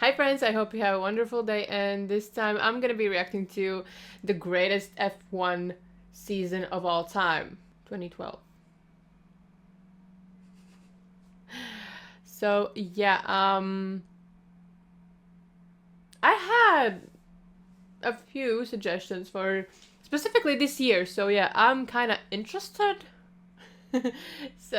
Hi friends, I hope you have a wonderful day, and this time I'm gonna be reacting to the greatest F1 season of all time, 2012. So yeah, I had a few suggestions for specifically this year, so yeah, I'm kind of interested. So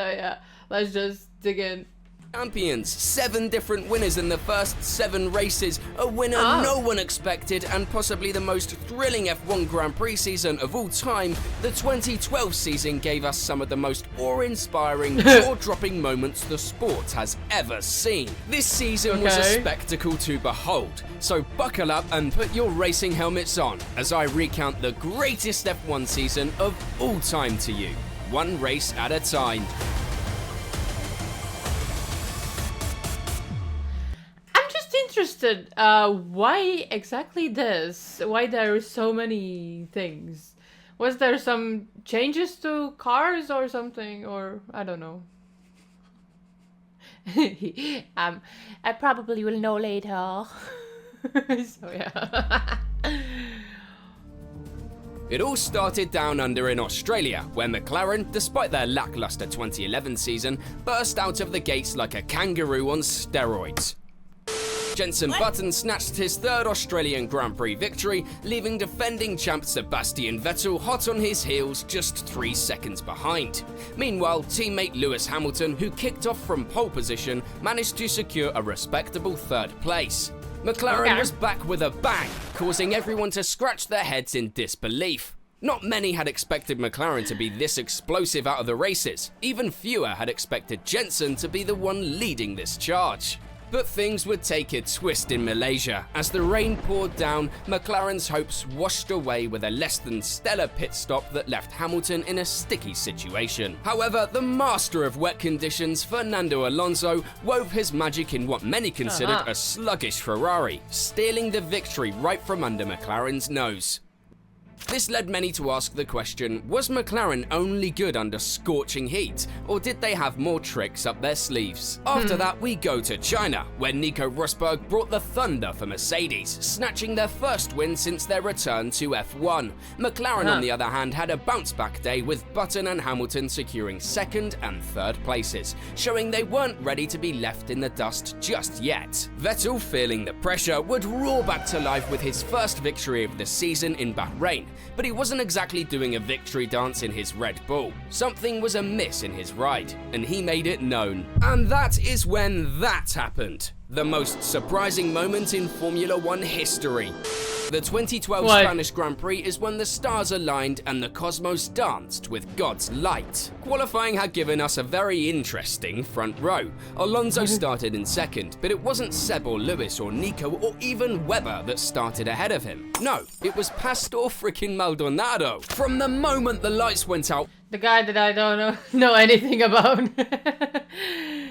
yeah, let's just dig in. Champions, 7 different winners in the first 7 races, a winner no one expected, and possibly the most thrilling F1 Grand Prix season of all time. The 2012 season gave us some of the most awe-inspiring, jaw-dropping moments the sport has ever seen. This season was a spectacle to behold, so buckle up and put your racing helmets on as I recount the greatest F1 season of all time to you, one race at a time. Interested, why exactly this? Why there are so many things? Was there some changes to cars or something, or I don't know. I probably will know later. So yeah. It all started down under in Australia, where McLaren, despite their lackluster 2011 season, burst out of the gates like a kangaroo on steroids. Jenson Button snatched his 3rd Australian Grand Prix victory, leaving defending champ Sebastian Vettel hot on his heels just 3 seconds behind. Meanwhile, teammate Lewis Hamilton, who kicked off from pole position, managed to secure a respectable 3rd place. McLaren was back with a bang, causing everyone to scratch their heads in disbelief. Not many had expected McLaren to be this explosive out of the races. Even fewer had expected Jenson to be the one leading this charge. But things would take a twist in Malaysia. As the rain poured down, McLaren's hopes washed away with a less than stellar pit stop that left Hamilton in a sticky situation. However, the master of wet conditions, Fernando Alonso, wove his magic in what many considered a sluggish Ferrari, stealing the victory right from under McLaren's nose. This led many to ask the question, was McLaren only good under scorching heat, or did they have more tricks up their sleeves? After that, we go to China, where Nico Rosberg brought the thunder for Mercedes, snatching their first win since their return to F1. McLaren, on the other hand, had a bounce-back day with Button and Hamilton securing 2nd and 3rd places, showing they weren't ready to be left in the dust just yet. Vettel, feeling the pressure, would roar back to life with his first victory of the season in Bahrain. But he wasn't exactly doing a victory dance in his Red Bull. Something was amiss in his ride, and he made it known. And that is when that happened. The most surprising moment in Formula One history. The 2012 Spanish Grand Prix is when the stars aligned and the cosmos danced with God's light. Qualifying had given us a very interesting front row. Alonso started in 2nd, but it wasn't Seb or Lewis or Nico or even Webber that started ahead of him. No, it was Pastor freaking Maldonado. From the moment the lights went out, the guy that I don't know anything about.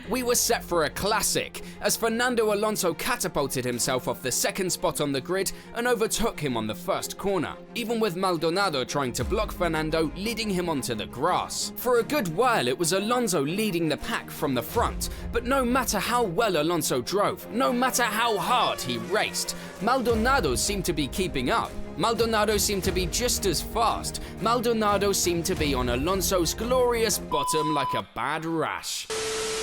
we were set for a classic, as Fernando Alonso catapulted himself off the 2nd spot on the grid and overtook him on the 1st corner, even with Maldonado trying to block Fernando, leading him onto the grass. For a good while it was Alonso leading the pack from the front, but no matter how well Alonso drove, no matter how hard he raced, Maldonado seemed to be keeping up. Maldonado seemed to be just as fast. Maldonado seemed to be on Alonso's glorious bottom like a bad rash.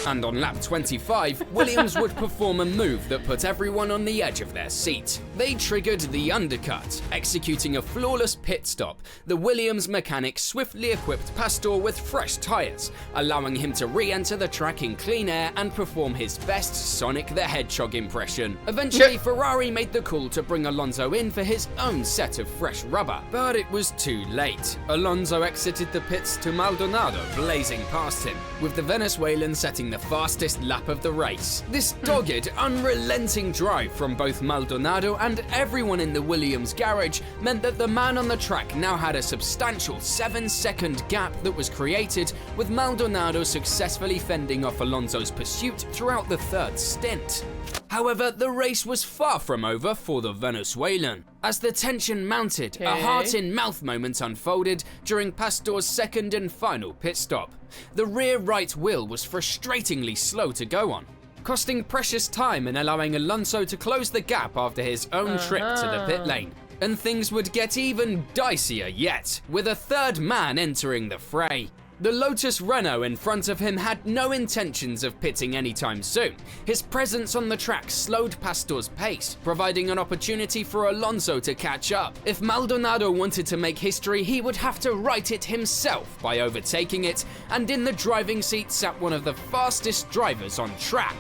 And on lap 25, Williams would perform a move that put everyone on the edge of their seat. They triggered the undercut, executing a flawless pit stop. The Williams mechanic swiftly equipped Pastor with fresh tyres, allowing him to re-enter the track in clean air and perform his best Sonic the Hedgehog impression. Eventually, Ferrari made the call to bring Alonso in for his own set of fresh rubber, but it was too late. Alonso exited the pits to Maldonado blazing past him, with the Venezuelan setting the fastest lap of the race. This dogged, unrelenting drive from both Maldonado and everyone in the Williams garage meant that the man on the track now had a substantial 7-second gap that was created, with Maldonado successfully fending off Alonso's pursuit throughout the 3rd stint. However, the race was far from over for the Venezuelan. As the tension mounted, a heart-in-mouth moment unfolded during Pastor's 2nd and final pit stop. The rear right wheel was frustratingly slow to go on. costing precious time and allowing Alonso to close the gap after his own trip to the pit lane. And things would get even dicier yet, with a third man entering the fray. The Lotus Renault in front of him had no intentions of pitting anytime soon. His presence on the track slowed Pastor's pace, providing an opportunity for Alonso to catch up. If Maldonado wanted to make history, he would have to write it himself by overtaking it, and in the driving seat sat one of the fastest drivers on track,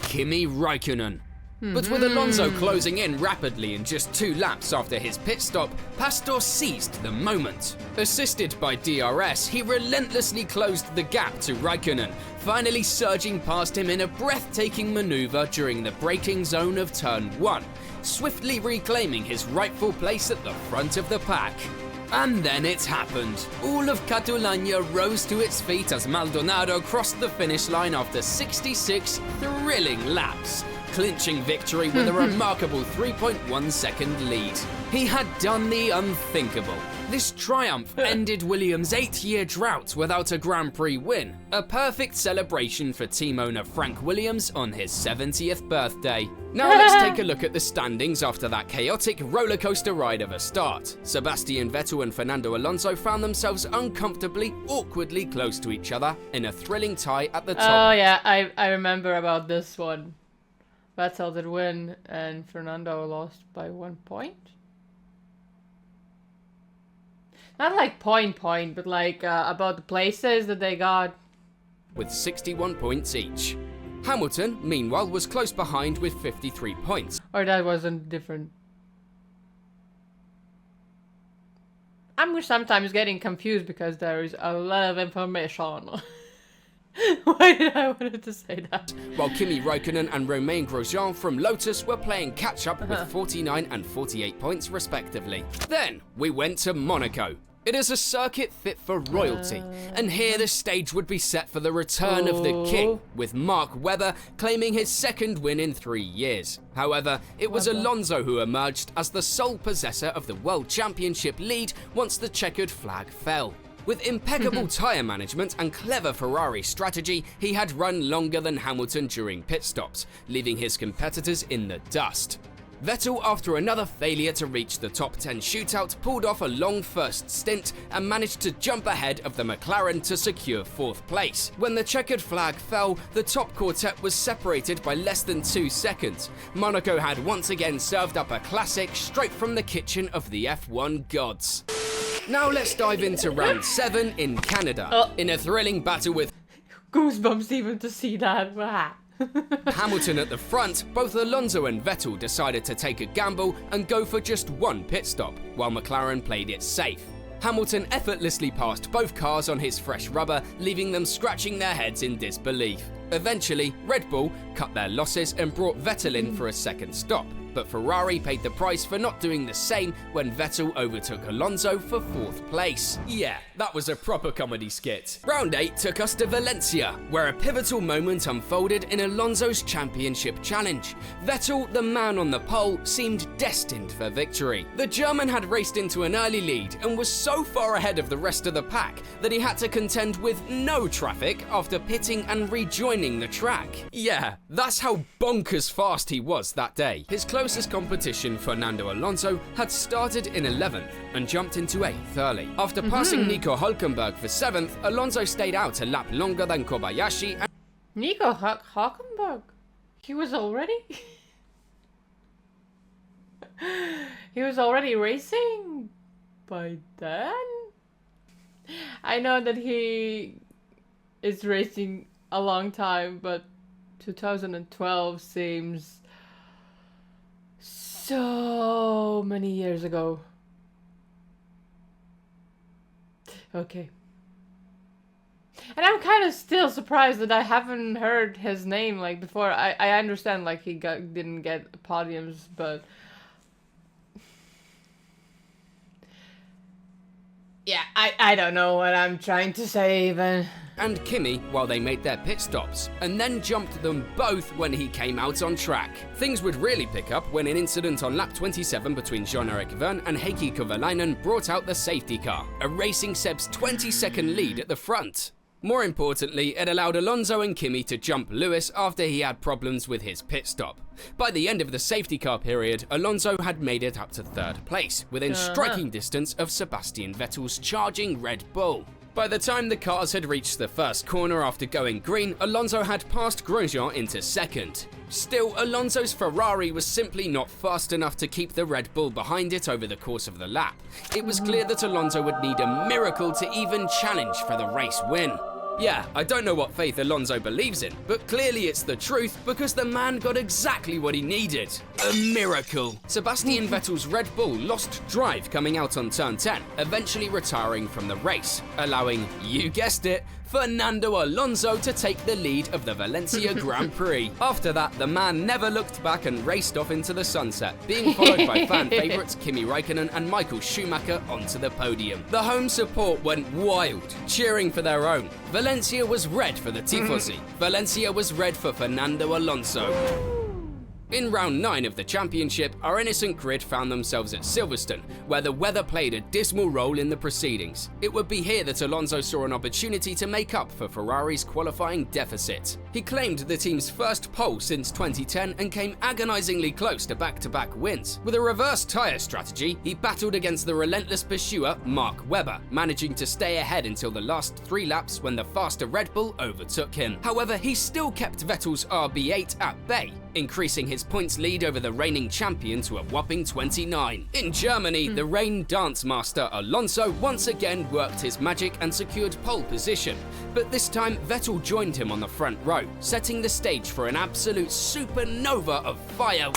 Kimi Raikkonen. But with Alonso closing in rapidly in just 2 laps after his pit stop, Pastor seized the moment. Assisted by DRS, he relentlessly closed the gap to Raikkonen, finally surging past him in a breathtaking maneuver during the braking zone of turn 1, swiftly reclaiming his rightful place at the front of the pack. And then it happened. All of Catalunya rose to its feet as Maldonado crossed the finish line after 66 thrilling laps, clinching victory with a remarkable 3.1 second lead. He had done the unthinkable. This triumph ended Williams' 8-year drought without a Grand Prix win, a perfect celebration for team owner Frank Williams on his 70th birthday. Now let's take a look at the standings after that chaotic rollercoaster ride of a start. Sebastian Vettel and Fernando Alonso found themselves uncomfortably, awkwardly close to each other in a thrilling tie at the top. Oh yeah, I remember about this one. Vettel did win and Fernando lost by 1 point. Not like point, but like about the places that they got. With 61 points each. Hamilton, meanwhile, was close behind with 53 points. Or that wasn't different. I'm sometimes getting confused because there is a lot of information. Why did I want to say that? While Kimi Raikkonen and Romain Grosjean from Lotus were playing catch-up with 49 and 48 points respectively. Then we went to Monaco. It is a circuit fit for royalty, and here the stage would be set for the return of the king, with Mark Webber claiming his 2nd win in 3 years. However, it was Alonso who emerged as the sole possessor of the World Championship lead once the checkered flag fell. With impeccable tyre management and clever Ferrari strategy, he had run longer than Hamilton during pit stops, leaving his competitors in the dust. Vettel, after another failure to reach the top 10 shootout, pulled off a long first stint and managed to jump ahead of the McLaren to secure 4th place. When the checkered flag fell, the top quartet was separated by less than 2 seconds. Monaco had once again served up a classic straight from the kitchen of the F1 gods. Now let's dive into round 7 in Canada, in a thrilling battle with Goosebumps even to see that. Hamilton at the front. Both Alonso and Vettel decided to take a gamble and go for just 1 pit stop, while McLaren played it safe. Hamilton effortlessly passed both cars on his fresh rubber, leaving them scratching their heads in disbelief. Eventually, Red Bull cut their losses and brought Vettel in for a 2nd stop, but Ferrari paid the price for not doing the same when Vettel overtook Alonso for 4th place. Yeah, that was a proper comedy skit. Round 8 took us to Valencia, where a pivotal moment unfolded in Alonso's championship challenge. Vettel, the man on the pole, seemed destined for victory. The German had raced into an early lead and was so far ahead of the rest of the pack that he had to contend with no traffic after pitting and rejoining the track. Yeah, that's how bonkers fast he was that day. His closest competition, Fernando Alonso, had started in 11th and jumped into 8th early. After passing Nico Hülkenberg for 7th, Alonso stayed out a lap longer than Kobayashi and Nico Hülkenberg? He was already? He was already racing by then? I know that he is racing a long time, but 2012 seems so many years ago. Okay. And I'm kind of still surprised that I haven't heard his name like before. I understand like he didn't get podiums, but yeah, I don't know what I'm trying to say even. And Kimi while they made their pit stops, and then jumped them both when he came out on track. Things would really pick up when an incident on lap 27 between Jean-Eric Vergne and Heikki Kovalainen brought out the safety car, erasing Seb's 20-second lead at the front. More importantly, it allowed Alonso and Kimi to jump Lewis after he had problems with his pit stop. By the end of the safety car period, Alonso had made it up to 3rd place, within striking distance of Sebastian Vettel's charging Red Bull. By the time the cars had reached the first corner after going green, Alonso had passed Grosjean into 2nd. Still, Alonso's Ferrari was simply not fast enough to keep the Red Bull behind it over the course of the lap. It was clear that Alonso would need a miracle to even challenge for the race win. Yeah, I don't know what faith Alonso believes in, but clearly it's the truth because the man got exactly what he needed. A miracle. Sebastian Vettel's Red Bull lost drive coming out on turn 10, eventually retiring from the race, allowing, you guessed it, Fernando Alonso to take the lead of the Valencia Grand Prix. After that, the man never looked back and raced off into the sunset, being followed by fan favourites Kimi Räikkönen and Michael Schumacher onto the podium. The home support went wild, cheering for their own. Valencia was red for the Tifosi. Valencia was red for Fernando Alonso. In round 9 of the championship, our innocent grid found themselves at Silverstone, where the weather played a dismal role in the proceedings. It would be here that Alonso saw an opportunity to make up for Ferrari's qualifying deficit. He claimed the team's first pole since 2010 and came agonizingly close to back-to-back wins. With a reverse tyre strategy, he battled against the relentless pursuer Mark Webber, managing to stay ahead until the last 3 laps when the faster Red Bull overtook him. However, he still kept Vettel's RB8 at bay, increasing his points lead over the reigning champion to a whopping 29. In Germany, the rain dance master Alonso once again worked his magic and secured pole position, but this time Vettel joined him on the front row, setting the stage for an absolute supernova of fire.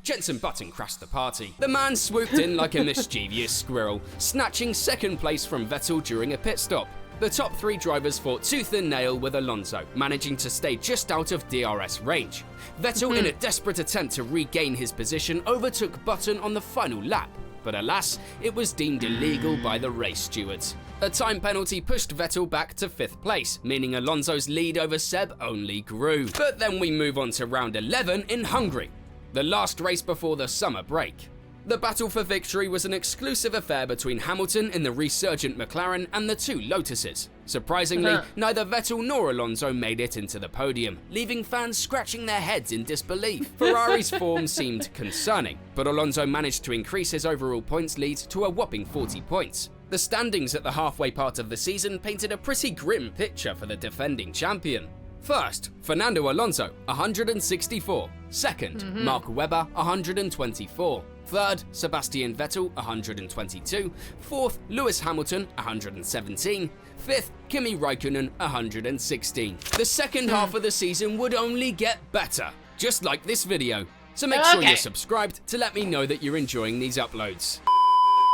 Jenson Button crashed the party. The man swooped in like a mischievous squirrel, snatching 2nd place from Vettel during a pit stop. The top 3 drivers fought tooth and nail with Alonso, managing to stay just out of DRS range. Vettel, in a desperate attempt to regain his position, overtook Button on the final lap, but alas, it was deemed illegal by the race stewards. A time penalty pushed Vettel back to 5th place, meaning Alonso's lead over Seb only grew. But then we move on to round 11 in Hungary, the last race before the summer break. The battle for victory was an exclusive affair between Hamilton in the resurgent McLaren and the 2 Lotuses. Surprisingly, neither Vettel nor Alonso made it into the podium, leaving fans scratching their heads in disbelief. Ferrari's form seemed concerning, but Alonso managed to increase his overall points lead to a whopping 40 points. The standings at the halfway part of the season painted a pretty grim picture for the defending champion. First, Fernando Alonso, 164. Second, Mark Webber, 124. Third, Sebastian Vettel, 122. Fourth, Lewis Hamilton, 117. Fifth, Kimi Räikkönen, 116. The second half of the season would only get better, just like this video. So make sure you're subscribed to let me know that you're enjoying these uploads.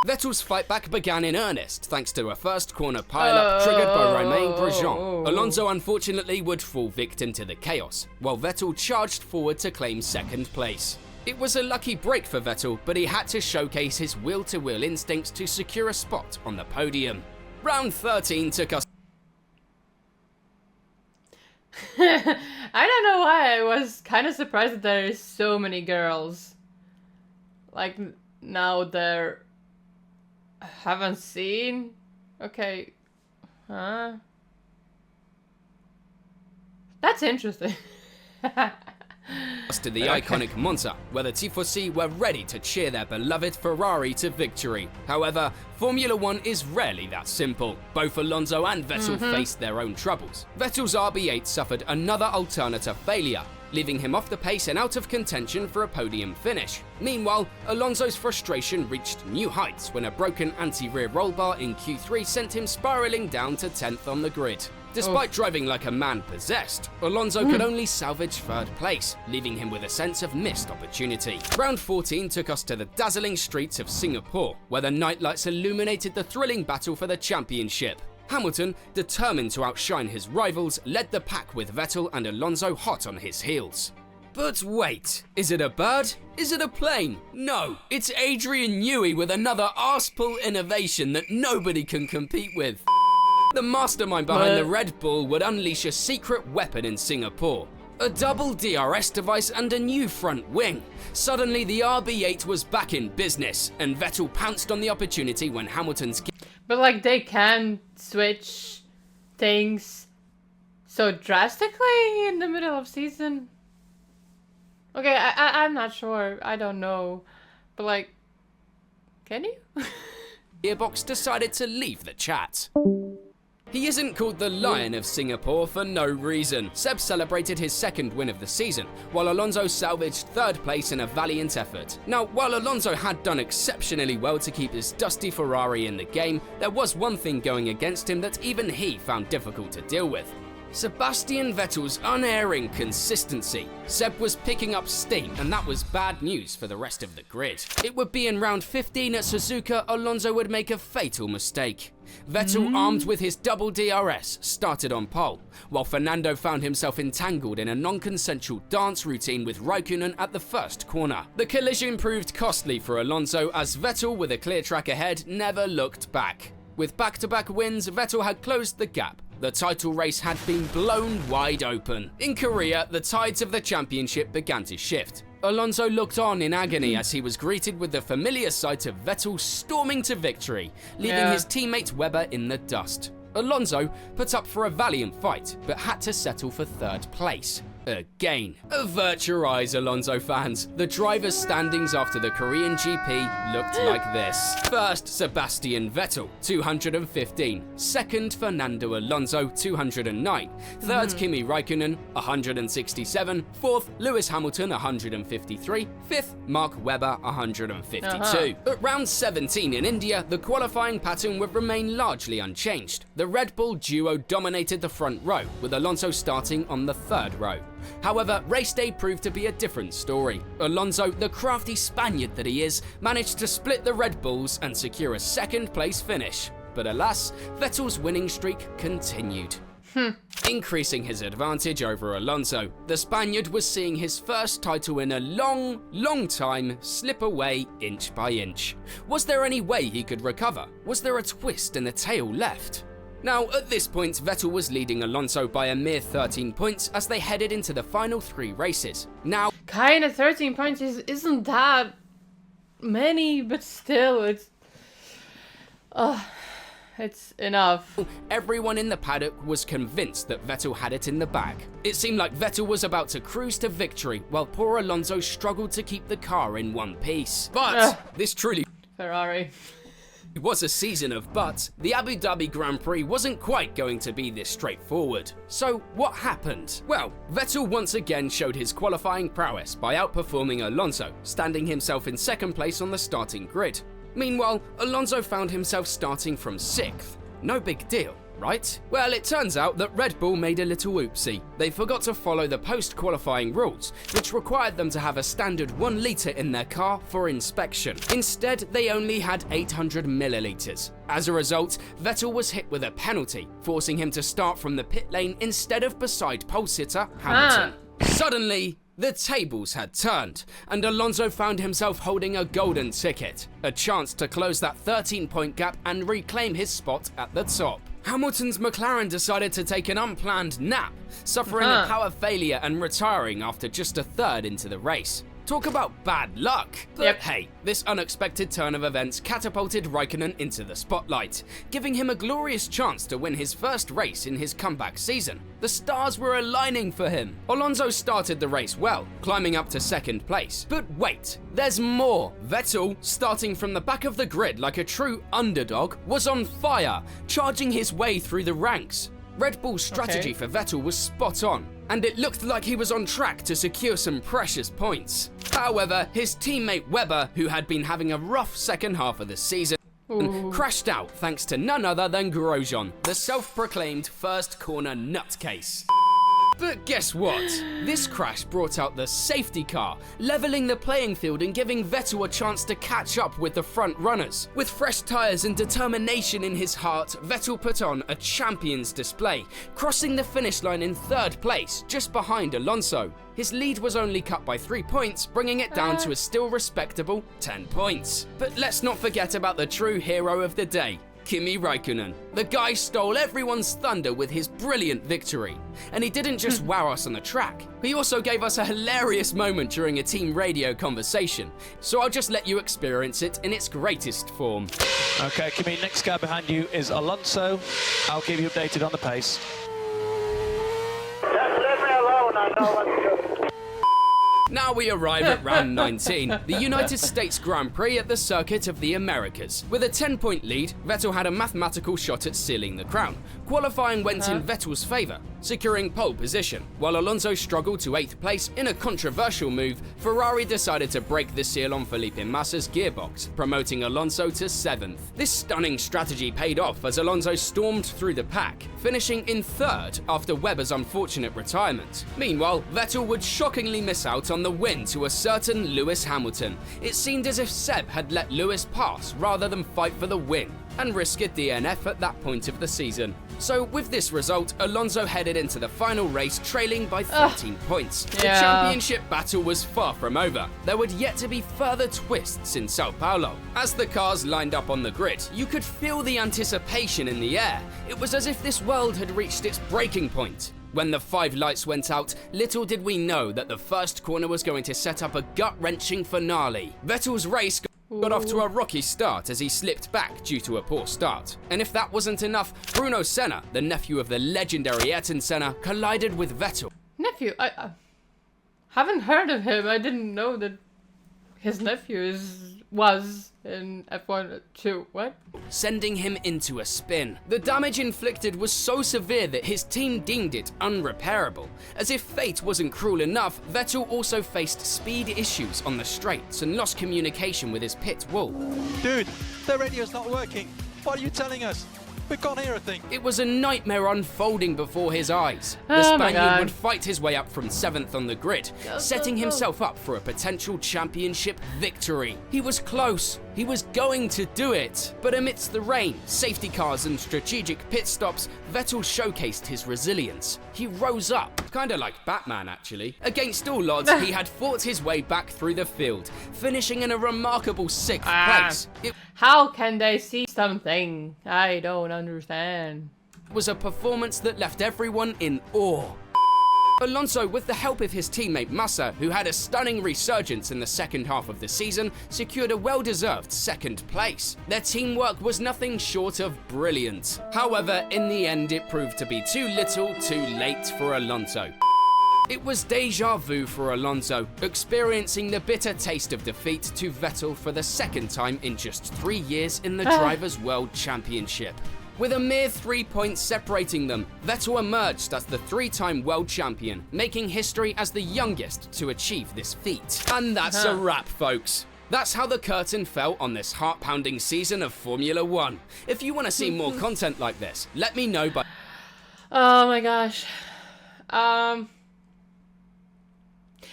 Vettel's fight back began in earnest thanks to a first corner pile-up triggered by Romain Grosjean. Alonso unfortunately would fall victim to the chaos, while Vettel charged forward to claim 2nd place. It was a lucky break for Vettel, but he had to showcase his will-to-will instincts to secure a spot on the podium. Round 13 took us... I don't know why I was kind of surprised that there's so many girls. Like, now they're... haven't seen? Okay. Huh? That's interesting. to the iconic Monza, where the Tifosi were ready to cheer their beloved Ferrari to victory. However, Formula 1 is rarely that simple. Both Alonso and Vettel faced their own troubles. Vettel's RB8 suffered another alternator failure, leaving him off the pace and out of contention for a podium finish. Meanwhile, Alonso's frustration reached new heights when a broken anti-rear roll bar in Q3 sent him spiralling down to 10th on the grid. Despite driving like a man possessed, Alonso could only salvage 3rd place, leaving him with a sense of missed opportunity. Round 14 took us to the dazzling streets of Singapore, where the nightlights illuminated the thrilling battle for the championship. Hamilton, determined to outshine his rivals, led the pack with Vettel and Alonso hot on his heels. But wait, is it a bird? Is it a plane? No, it's Adrian Newey with another arsepull innovation that nobody can compete with. The mastermind behind the Red Bull would unleash a secret weapon in Singapore. A double DRS device and a new front wing. Suddenly the RB8 was back in business, and Vettel pounced on the opportunity when Hamilton's... But like they can switch things so drastically in the middle of season? Okay, I'm not sure. I don't know. But like, can you? Gearbox decided to leave the chat. He isn't called the Lion of Singapore for no reason. Seb celebrated his second win of the season, while Alonso salvaged third place in a valiant effort. Now, while Alonso had done exceptionally well to keep his dusty Ferrari in the game, there was one thing going against him that even he found difficult to deal with. Sebastian Vettel's unerring consistency. Seb was picking up steam, and that was bad news for the rest of the grid. It would be in round 15 at Suzuka, Alonso would make a fatal mistake. Vettel, armed with his double DRS, started on pole, while Fernando found himself entangled in a non-consensual dance routine with Raikkonen at the first corner. The collision proved costly for Alonso, as Vettel, with a clear track ahead, never looked back. With back-to-back wins, Vettel had closed the gap. The title race had been blown wide open. In Korea, the tides of the championship began to shift. Alonso looked on in agony as he was greeted with the familiar sight of Vettel storming to victory, leaving his teammate Webber in the dust. Alonso put up for a valiant fight, but had to settle for third place. Again. Avert your eyes, Alonso fans. The driver's standings after the Korean GP looked like this. First, Sebastian Vettel, 215. Second, Fernando Alonso, 209. Third, Kimi Raikkonen, 167. Fourth, Lewis Hamilton, 153. Fifth, Mark Webber, 152. At round 17 in India, the qualifying pattern would remain largely unchanged. The Red Bull duo dominated the front row, with Alonso starting on the third row. However, race day proved to be a different story. Alonso, the crafty Spaniard that he is, managed to split the Red Bulls and secure a second place finish. But alas, Vettel's winning streak continued. Increasing his advantage over Alonso, the Spaniard was seeing his first title in a long time slip away inch by inch. Was there any way he could recover? Was there a twist in the tale left? Now, at this point, Vettel was leading Alonso by a mere 13 points as they headed into the final 3 races. Now, kind of 13 points isn't that many, but still, it's enough. Everyone in the paddock was convinced that Vettel had it in the bag. It seemed like Vettel was about to cruise to victory, while poor Alonso struggled to keep the car in one piece. But this truly Ferrari. It was a season of buts. The Abu Dhabi Grand Prix wasn't quite going to be this straightforward. So what happened? Well, Vettel once again showed his qualifying prowess by outperforming Alonso, standing himself in second place on the starting grid. Meanwhile, Alonso found himself starting from 6th. No big deal, right? Well, it turns out that Red Bull made a little oopsie. They forgot to follow the post-qualifying rules, which required them to have a standard 1 litre in their car for inspection. Instead, they only had 800 millilitres. As a result, Vettel was hit with a penalty, forcing him to start from the pit lane instead of beside pole sitter Hamilton. Suddenly, the tables had turned, and Alonso found himself holding a golden ticket, a chance to close that 13-point gap and reclaim his spot at the top. Hamilton's McLaren decided to take an unplanned nap, suffering a power failure and retiring after just a third into the race. Talk about bad luck. But hey, this unexpected turn of events catapulted Raikkonen into the spotlight, giving him a glorious chance to win his first race in his comeback season. The stars were aligning for him. Alonso started the race well, climbing up to second place. But wait, there's more. Vettel, starting from the back of the grid like a true underdog, was on fire, charging his way through the ranks. Red Bull's strategy for Vettel was spot on, and it looked like he was on track to secure some precious points. However, his teammate Webber, who had been having a rough second half of the season, crashed out thanks to none other than Grosjean, the self-proclaimed first corner nutcase. But guess what? This crash brought out the safety car, leveling the playing field and giving Vettel a chance to catch up with the front runners. With fresh tyres and determination in his heart, Vettel put on a champion's display, crossing the finish line in third place, just behind Alonso. His lead was only cut by 3 points, bringing it down to a still respectable 10 points. But let's not forget about the true hero of the day, Kimi Raikkonen. The guy stole everyone's thunder with his brilliant victory. And he didn't just wow us on the track, he also gave us a hilarious moment during a team radio conversation. So I'll just let you experience it in its greatest form. Okay, Kimi, next car behind you is Alonso. I'll keep you updated on the pace. Just leave me alone, I know what to do. Now we arrive at round 19, the United States Grand Prix at the Circuit of the Americas. With a 10-point lead, Vettel had a mathematical shot at sealing the crown. Qualifying went in Vettel's favour, securing pole position. While Alonso struggled to 8th place in a controversial move, Ferrari decided to break the seal on Felipe Massa's gearbox, promoting Alonso to 7th. This stunning strategy paid off as Alonso stormed through the pack, finishing in 3rd after Webber's unfortunate retirement. Meanwhile, Vettel would shockingly miss out on the win to a certain Lewis Hamilton. It seemed as if Seb had let Lewis pass rather than fight for the win, and risk a DNF at that point of the season. So with this result, Alonso headed into the final race trailing by 13 points. The championship battle was far from over. There would yet to be further twists in Sao Paulo. As the cars lined up on the grid, you could feel the anticipation in the air. It was as if this world had reached its breaking point. When the 5 lights went out, little did we know that the first corner was going to set up a gut-wrenching finale. Vettel's race got off to a rocky start as he slipped back due to a poor start. And if that wasn't enough, Bruno Senna, the nephew of the legendary Ayrton Senna, collided with Vettel. Nephew? I haven't heard of him. I didn't know that his nephew was in F1 too. What? Sending him into a spin. The damage inflicted was so severe that his team deemed it unrepairable. As if fate wasn't cruel enough, Vettel also faced speed issues on the straights and lost communication with his pit wall. Dude, the radio's not working. What are you telling us? We can't hear a thing. It was a nightmare unfolding before his eyes. The Oh my Spaniard God. would fight his way up from 7th on the grid, setting himself up for a potential championship victory. He was close. He was going to do it. But amidst the rain, safety cars and strategic pit stops, Vettel showcased his resilience. He rose up, kinda like Batman actually. Against all odds, he had fought his way back through the field, finishing in a remarkable 6th place. It How can they see something? I don't understand. was a performance that left everyone in awe. Alonso, with the help of his teammate Massa, who had a stunning resurgence in the second half of the season, secured a well-deserved 2nd place. Their teamwork was nothing short of brilliant. However, in the end it proved to be too little, too late for Alonso. It was deja vu for Alonso, experiencing the bitter taste of defeat to Vettel for the 2nd time in just 3 years in the Drivers' World Championship. With a mere 3 points separating them, Vettel emerged as the 3-time world champion, making history as the youngest to achieve this feat. And that's a wrap, folks. That's how the curtain fell on this heart-pounding season of Formula 1. If you want to see more content like this, let me know by... Oh my gosh.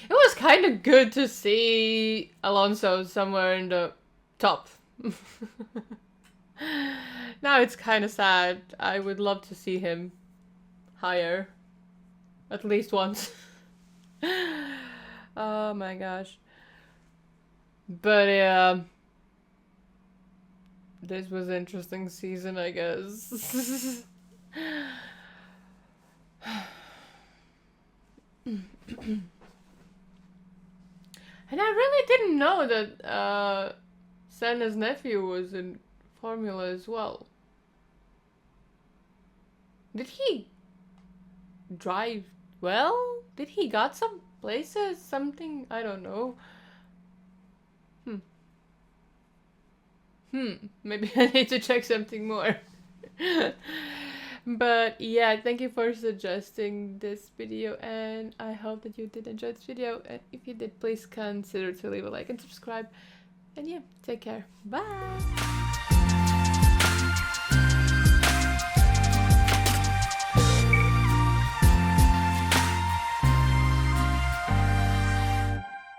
It was kind of good to see Alonso somewhere in the top. Now it's kind of sad. I would love to see him higher. At least once. Oh my gosh. But yeah. This was an interesting season, I guess. And I really didn't know that Senna's nephew was in Formula as well. Did he drive well? Did he got some places? Something? I don't know. Maybe I need to check something more. But yeah, thank you for suggesting this video, and I hope that you did enjoy this video. And if you did, please consider to leave a like and subscribe. And yeah, take care. Bye!